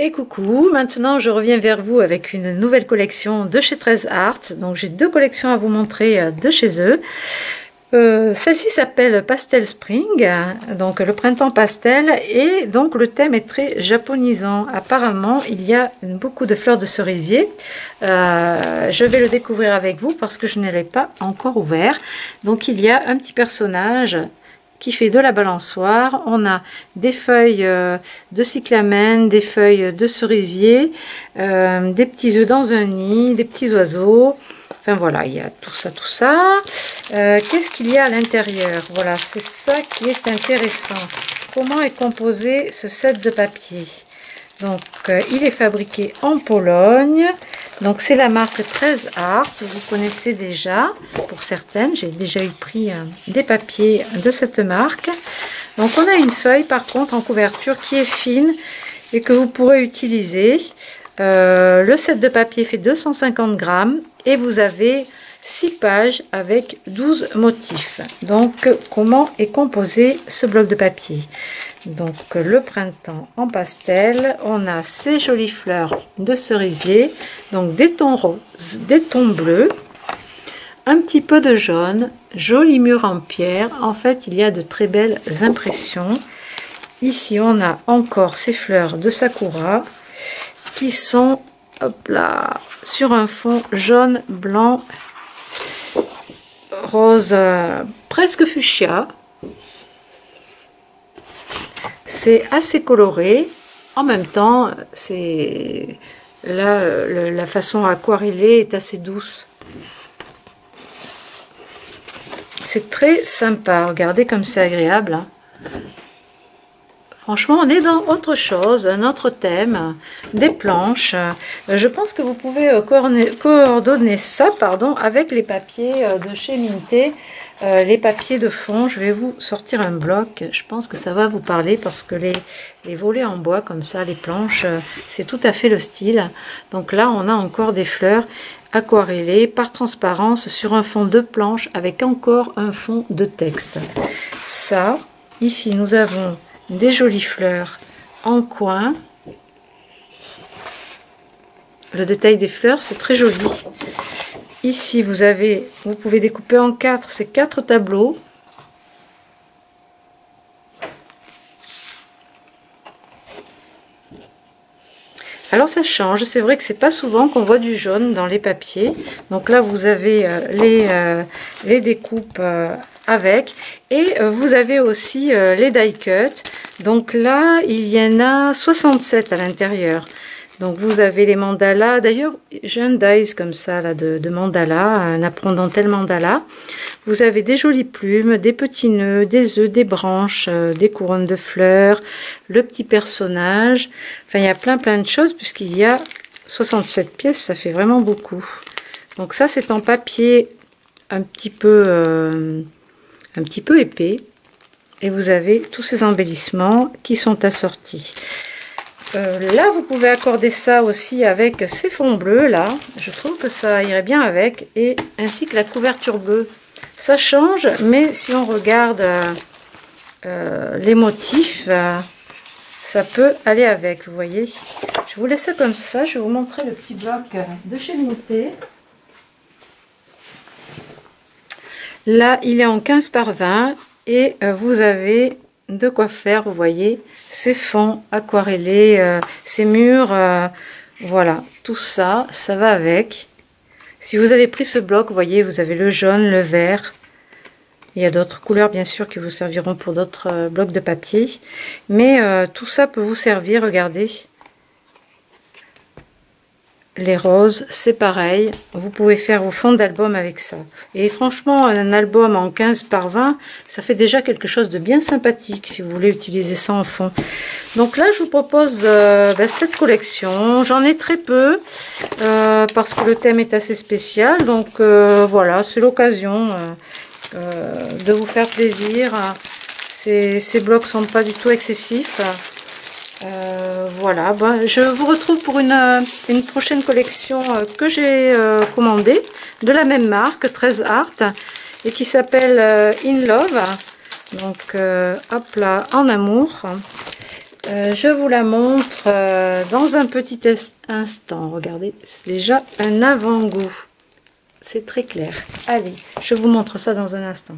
Et coucou, maintenant je reviens vers vous avec une nouvelle collection de chez 13 Art. Donc j'ai deux collections à vous montrer de chez eux. Celle-ci s'appelle Pastel Spring, donc le printemps pastel, et donc le thème est très japonisant. Apparemment il y a beaucoup de fleurs de cerisier. Je vais le découvrir avec vous parce que je ne l'ai pas encore ouvert. Donc il y a un petit personnage qui fait de la balançoire. On a des feuilles de cyclamen, des feuilles de cerisier, des petits œufs dans un nid, des petits oiseaux. Enfin voilà, il y a tout ça, tout ça. Qu'est-ce qu'il y a à l'intérieur? Voilà, c'est ça qui est intéressant. Comment est composé ce set de papier? Donc, il est fabriqué en Pologne. Donc, c'est la marque 13 Art. Vous connaissez déjà, pour certaines. J'ai déjà eu pris des papiers de cette marque. Donc, on a une feuille, par contre, en couverture qui est fine et que vous pourrez utiliser. Le set de papier fait 250 grammes et vous avez 6 pages avec 12 motifs. Donc, comment est composé ce bloc de papier? Donc, le printemps en pastel, on a ces jolies fleurs de cerisier, donc des tons roses, des tons bleus, un petit peu de jaune, joli mur en pierre. En fait, il y a de très belles impressions. Ici, on a encore ces fleurs de sakura qui sont, hop là, sur un fond jaune, blanc, rose, presque fuchsia. C'est assez coloré. En même temps, c'est là la façon aquarellée est assez douce. C'est très sympa. Regardez comme c'est agréable. Hein. Franchement, on est dans autre chose, un autre thème, des planches. Je pense que vous pouvez coordonner ça, avec les papiers de chez Minté, les papiers de fond. Je vais vous sortir un bloc. Je pense que ça va vous parler parce que les volets en bois comme ça, les planches, c'est tout à fait le style. Donc là, on a encore des fleurs aquarellées par transparence sur un fond de planche avec encore un fond de texte. Ça, ici, nous avons des jolies fleurs en coin. Le détail des fleurs, c'est très joli. Ici, vous pouvez découper en 4, c'est 4 tableaux. Alors ça change, c'est vrai que c'est pas souvent qu'on voit du jaune dans les papiers. Donc là, vous avez les découpes avec, et vous avez aussi les die cut. Donc là, il y en a 67 à l'intérieur. Donc vous avez les mandalas. D'ailleurs, j'ai un dies comme ça là de mandala, un apron dentelle mandala. Vous avez des jolies plumes, des petits nœuds, des œufs, des branches, des couronnes de fleurs, le petit personnage. Enfin, il y a plein de choses puisqu'il y a 67 pièces, ça fait vraiment beaucoup. Donc ça, c'est en papier un petit peu épais. Et vous avez tous ces embellissements qui sont assortis. Là, vous pouvez accorder ça aussi avec ces fonds bleus là. Je trouve que ça irait bien avec, et ainsi que la couverture bleue. Ça change, mais si on regarde les motifs, ça peut aller avec. Vous voyez. Je vous laisse ça comme ça. Je vais vous montrer le petit bloc de chez Minté. Là, il est en 15 par 20 et vous avez de quoi faire, vous voyez, ces fonds aquarellés, ces murs, voilà, tout ça, ça va avec. Si vous avez pris ce bloc, vous voyez, vous avez le jaune, le vert. Il y a d'autres couleurs, bien sûr, qui vous serviront pour d'autres blocs de papier. Mais tout ça peut vous servir, regardez. Les roses, c'est pareil. Vous pouvez faire vos fonds d'album avec ça. Et franchement, un album en 15 par 20, ça fait déjà quelque chose de bien sympathique si vous voulez utiliser ça en fond. Donc là, je vous propose cette collection. J'en ai très peu parce que le thème est assez spécial. Donc voilà, c'est l'occasion de vous faire plaisir. Ces blocs sont pas du tout excessifs. Voilà, je vous retrouve pour une prochaine collection que j'ai commandée de la même marque, 13 Art, et qui s'appelle In Love. Donc hop là, en amour. Je vous la montre dans un petit instant. Regardez, c'est déjà un avant-goût. C'est très clair. Allez, je vous montre ça dans un instant.